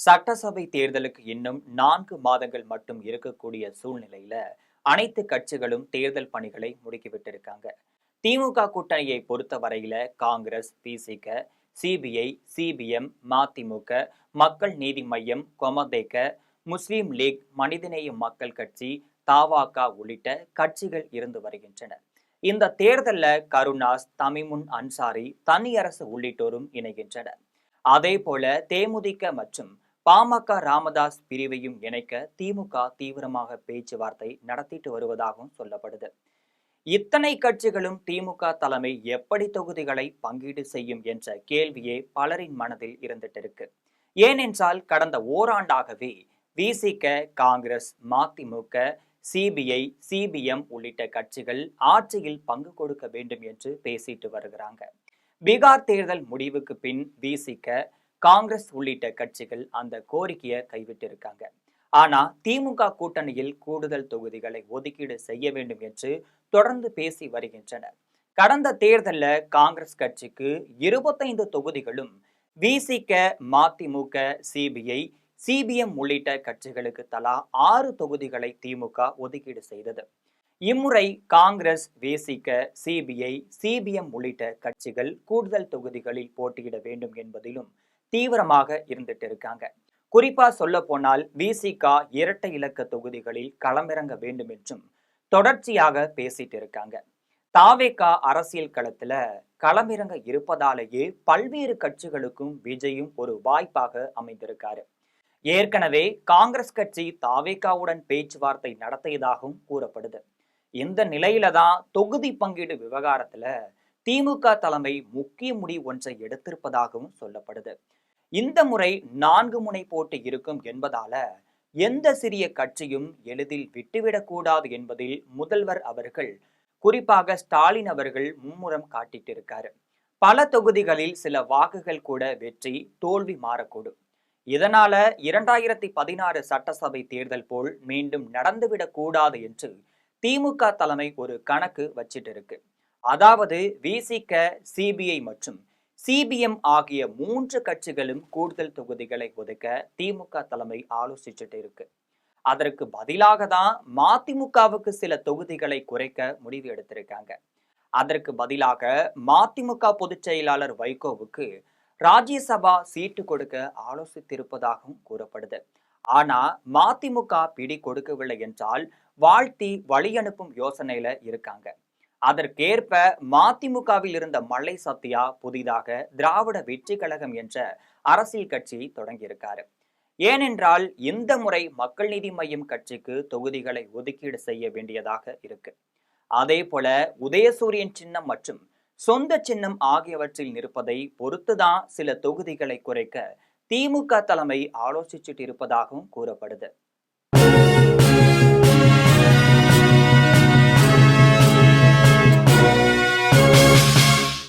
சட்டசபை தேர்தலுக்கு இன்னும் 4 மாதங்கள் மட்டும் இருக்கக்கூடிய சூழ்நிலையில அனைத்து கட்சிகளும் தேர்தல் பணிகளை முடுக்கிவிட்டிருக்காங்க. திமுக கூட்டணியை பொறுத்த வரையில காங்கிரஸ், பிசிக, சிபிஐ, சிபிஎம், மதிமுக, மக்கள் நீதி மய்யம், கொமதேக, முஸ்லீம் லீக், மனிதநேய மக்கள் கட்சி, தவாக உள்ளிட்ட கட்சிகள் இருந்து வருகின்றன. இந்த தேர்தல்ல கருணாஸ், தமிமுன் அன்சாரி, தனியரசு உள்ளிட்டோரும் இணைகின்றனர். அதே போல தேமுதிக மற்றும் பாமக ராமதாஸ் பிரிவையும் இணைக்க திமுக தீவிரமாக பேச்சுவார்த்தை நடத்திட்டு வருவதாகவும் சொல்லப்படுது. இத்தனை கட்சிகளும் திமுக தலைமை எப்படி தொகுதிகளை பங்கீடு செய்யும் என்ற கேள்வியே பலரின் மனதில் இருந்துட்டு இருக்கு. ஏனென்றால் கடந்த ஓராண்டாகவே விசிக, காங்கிரஸ், மதிமுக, சிபிஐ, சிபிஎம் உள்ளிட்ட கட்சிகள் ஆட்சியில் பங்கு கொடுக்க வேண்டும் என்று பேசிட்டு வருகிறாங்க. பீகார் தேர்தல் முடிவுக்கு பின் விசிக, காங்கிரஸ் உள்ளிட்ட கட்சிகள் அந்த கோரிக்கையை கைவிட்டிருக்காங்க. ஆனா திமுக கூட்டணியில் கூடுதல் தொகுதிகளை ஒதுக்கீடு செய்ய வேண்டும் என்று தொடர்ந்து பேசி வருகின்றனர். கடந்த தேர்தல்ல காங்கிரஸ் கட்சிக்கு 25 தொகுதிகளும், விசிக, மதிமுக, சிபிஐ, சிபிஎம் உள்ளிட்ட கட்சிகளுக்கு தலா 6 தொகுதிகளை திமுக ஒதுக்கீடு செய்தது. இம்முறை காங்கிரஸ், விசிக, சிபிஐ, சிபிஎம் உள்ளிட்ட கட்சிகள் கூடுதல் தொகுதிகளில் போட்டியிட வேண்டும் என்பதிலும் தீவிரமாக இருந்துட்டு இருக்காங்க. குறிப்பா சொல்ல போனால் விசிக இரட்டை இலக்க தொகுதிகளில் களமிறங்க வேண்டும் என்றும் தொடர்ச்சியாக பேசிட்டு இருக்காங்க. தவேக அரசியல் களத்துல களமிறங்க இருப்பதாலேயே பல்வேறு கட்சிகளுக்கும் விஜயும் ஒரு வாய்ப்பாக அமைந்திருக்காரு. ஏற்கனவே காங்கிரஸ் கட்சி தவேகவுடன் பேச்சுவார்த்தை நடத்தியதாகவும் கூறப்படுது. இந்த நிலையில தான் தொகுதி பங்கீடு விவகாரத்துல திமுக தலைமை முக்கிய முடிவு ஒன்றை எடுத்திருப்பதாகவும் சொல்லப்படுது. இந்த முறை 4 முனை போட்டி இருக்கும் என்பதால எந்த சிறிய கட்சியும் எளிதில் விட்டுவிடக்கூடாது என்பதில் முதல்வர் அவர்கள், குறிப்பாக ஸ்டாலின் அவர்கள் மும்முரம் காட்டிட்டு இருக்காரு. பல தொகுதிகளில் சில வாக்குகள் கூட வெற்றி, தோல்வி மாறக்கூடும். இதனால 2016 சட்டசபை தேர்தல் போல் மீண்டும் நடந்துவிடக் கூடாது என்று திமுக தலைமை ஒரு கணக்கு வச்சிட்டு இருக்கு. அதாவது விசிக, சிபிஐ மற்றும் சிபிஎம் ஆகிய 3 கட்சிகளும் கூடுதல் தொகுதிகளை ஒதுக்க திமுக தலைமை ஆலோசிச்சுட்டு இருக்கு. அதற்கு பதிலாக தான் மதிமுகவுக்கு சில தொகுதிகளை குறைக்க முடிவு எடுத்திருக்காங்க. அதற்கு பதிலாக மதிமுக பொதுச் செயலாளர் வைகோவுக்கு ராஜ்யசபா சீட்டு கொடுக்க ஆலோசித்திருப்பதாகவும் கூறப்படுது. ஆனா மதிமுக பிடி கொடுக்கவில்லை என்றால் வாழ்த்தி வழி அனுப்பும் யோசனையில இருக்காங்க. அதற்கேற்ப மதிமுகவில் இருந்த மல்லை சத்யா புதிதாக திராவிட வெற்றி கழகம் என்ற அரசியல் கட்சியை தொடங்கியிருக்காரு. ஏனென்றால் இந்த முறை மக்கள் நீதி மய்யம் கட்சிக்கு தொகுதிகளை ஒதுக்கீடு செய்ய வேண்டியதாக இருக்கு. அதே போல உதயசூரியன் சின்னம் மற்றும் சொந்த சின்னம் ஆகியவற்றில் நிற்பதை பொறுத்துதான் சில தொகுதிகளை குறைக்க திமுக தலைமை ஆலோசிச்சுட்டு இருப்பதாகவும் கூறப்படுது.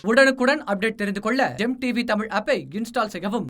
உடனுக்குடன் அப்டேட் தெரிந்து கொள்ள ஜெம் டிவி தமிழ் ஆப்பை இன்ஸ்டால் செய்யவும்.